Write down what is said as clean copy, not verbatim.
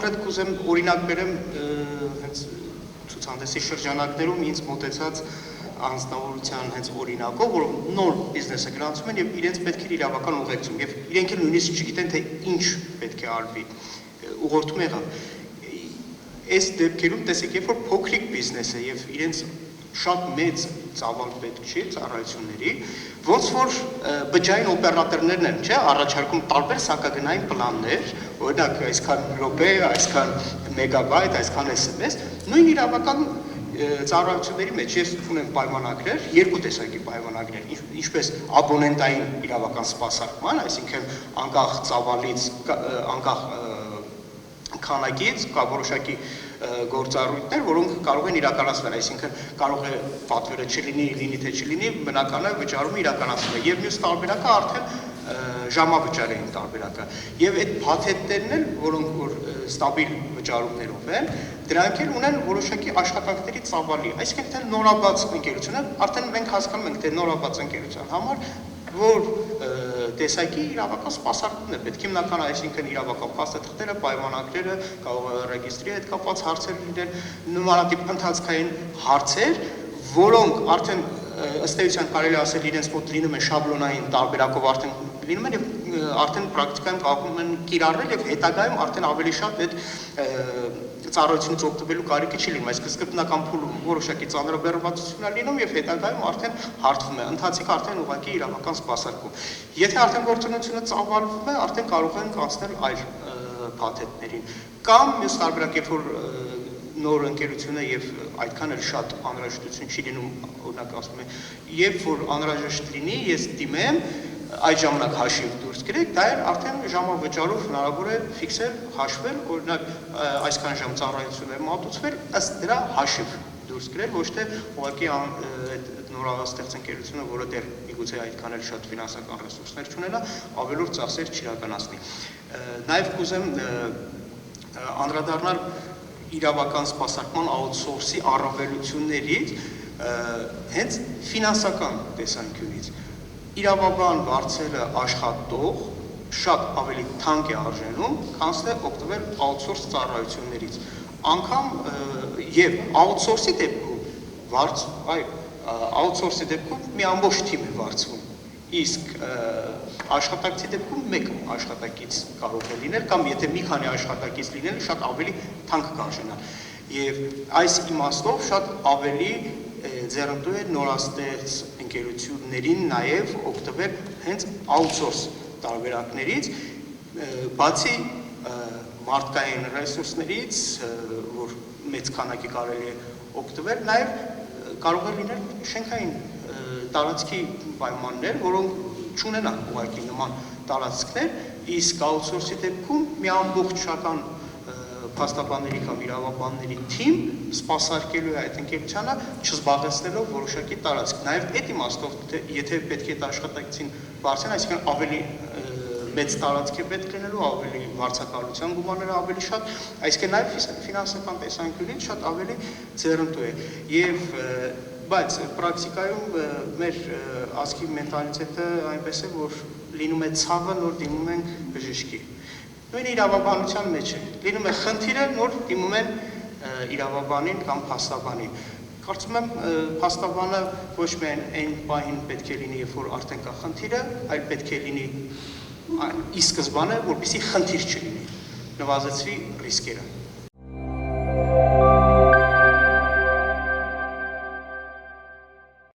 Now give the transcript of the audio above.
հետ կուզեմ օրինակ բերեմ հենց ցուցահանդեսի շրջանակներում ինձ մոտեցած անձնավորության հենց օրինակով, որ նոր բիզնեսը գրանցում են եւ իրենց պետք է իրավական ուղեկցում եւ իրենք էլ նույնիսկ չգիտեն թե ինչ պետք է արվի ուղղորդում եղան այս դեպքերում տեսեք երբ որ փոքրիկ բիզնես է եւ իրենց շատ մեծ ծավալ պետք չի ծառայությունների ոնց որ բջջային օպերատորներն են չէ առաջարկում տարբեր սակագնային պլաններ օրինակ այսքան րոպե այսքան մեգաբայթ այսքան SMS նույն իրավական ծառայությունների մեջ ես ունեմ պայմանագրեր, երկու տեսակի պայմանագրեր, ինչպես աբոնենտային իրավական սպասարկման, այսինքն անկախ ծավալից, անկախ քանակից, կա որոշակի գործառույթներ, որոնք կարող են իրականացվել, այսինքն կարող է պատվերը չլինի թե չլինի, բնական է վճարումը իրականացվում է, եւ մյուս տարբերակը արդեն ժամավճարային տարբերակը եւ այդ փաթեթներն էլ որոնք որ ստաբիլ վճարումներով են դրանք էլ ունեն որոշակի աշխատանքների ծավալի այսինքն թե նորաբաց ընկերությունը արդեն մենք հասկանում ենք թե նորաբաց ընկերության համար որ տեսակի իրավական սպասարկումն է պետք հիմնական այսինքն իրավական փաստաթղթերը պայմանագրերը կարող է ռեգիստրի հետ կապված հարցեր լինեն նմանատիպ ընթացքային հարցեր որոնք արդեն ըստ էության կարելի ասել իրենց մոտ լինում են շաբլոնային տարբերակով արդեն լինում են եւ արդեն պրակտիկայում կարողում են կիրառել եւ հետագայում արդեն ավելի շատ այդ ծառայությունից օգտվելու կարիքը չի լինում այսինքն սկզբնական փուլում որոշակի ծանրաբեռնվածություն է լինում եւ հետագայում արդեն հարթվում է ընթացիկ արդեն ուղղակի իրավական սպասարկում եթե արդեն գործունեությունը ծավալվում է արդեն կարող են կանցնել այլ փաթեթներին կամ մյուս տարբերակ երբ որ նոր ընկերությունը եւ այդքան էլ շատ անհրաժեշտություն չի լինում օրինակ ասում եմ երբ որ անհրաժեշտ լինի ես դիմեմ այդ ժամանակ հաշիվ դուրս գրեք դա էլ արդեն ժամավճարով հնարավոր է ֆիքսել հաշվել օրինակ այսքան ժամ ծառայություն է մատուցվել ըստ դրա հաշիվ դուրս գրել ոչ թե ուղղակի այդ նորաստեղծ ընկերությունը որը դեռ միգուցե այդքան էլ շատ ֆինանսական ռեսուրսներ չունենա ավելորդ ծախսեր չիրականացնի նաեւ կուզեմ անդրադառնալ իրավական սպասարկման outsource-ի առավելություններից հենց ֆինանսական տեսանկյունից իրավաբան վարձելը աշխատող շատ ավելի թանկ է արժենում, քան թե օգտվել outsource ծառայություններից։ Անկամ եւ outsource-ի դեպքում վարձ, outsource-ի դեպքում մի ամբողջ թիմ է վարձվում։ Իսկ աշխատակցի դեպքում մեկ աշխատակից կարող է լինել կամ եթե մի քանի աշխատակից լինել շատ ավելի թանկ կարժենա։ Եվ այս իմաստով շատ ավելի ձեռնտու է նորաստեղծ ընկերություններին նաև օգտվել հենց outsource տարբերակներից, բացի մարդկային ռեսուրսներից, որ մեծ քանակի կարելի է օգտվել, նաև կարող է լինել շենքային տարածքի պայմաններ, որոնք չունենան ուղղակի նման տարածքներ, իսկ outsource-ի դեպքում մի ամբողջական փաստաբանների կամ իրավաբանների թիմ սպասարկելու է այդ ընկերությանը չզբաղեցնելով որոշակի տարածք։ Նաև այդ իմաստով, եթե պետք է այդ աշխատակցին վարձեն, այսինքն ավելի մեծ տարածք է պետք լինելու, ավելի վարձակալության գումարները ավելի շատ, այսինքն նաև ֆինանսական տեսանկյունից շատ ավելի ձեռնտու է։ Եվ բայց պրակտիկայում մեր ազգի մենտալիտետը այնպես է, որ լինում է ցավը, նոր դիմում ենք բժշկի։ Նույն իրավաբանության մեջ է։ Լինում է խնդիրը, նոր դիմում են իրավաբանին կամ փաստաբանին։ Կարծում եմ փաստաբանը ոչ միայն այն պահին պետք է լինի, երբ որ արդեն կա խնդիրը, այլ պետք է լինի ի սկզբանե, որպեսզի խնդիր չլինի, նվազեցվի ռիսկերը։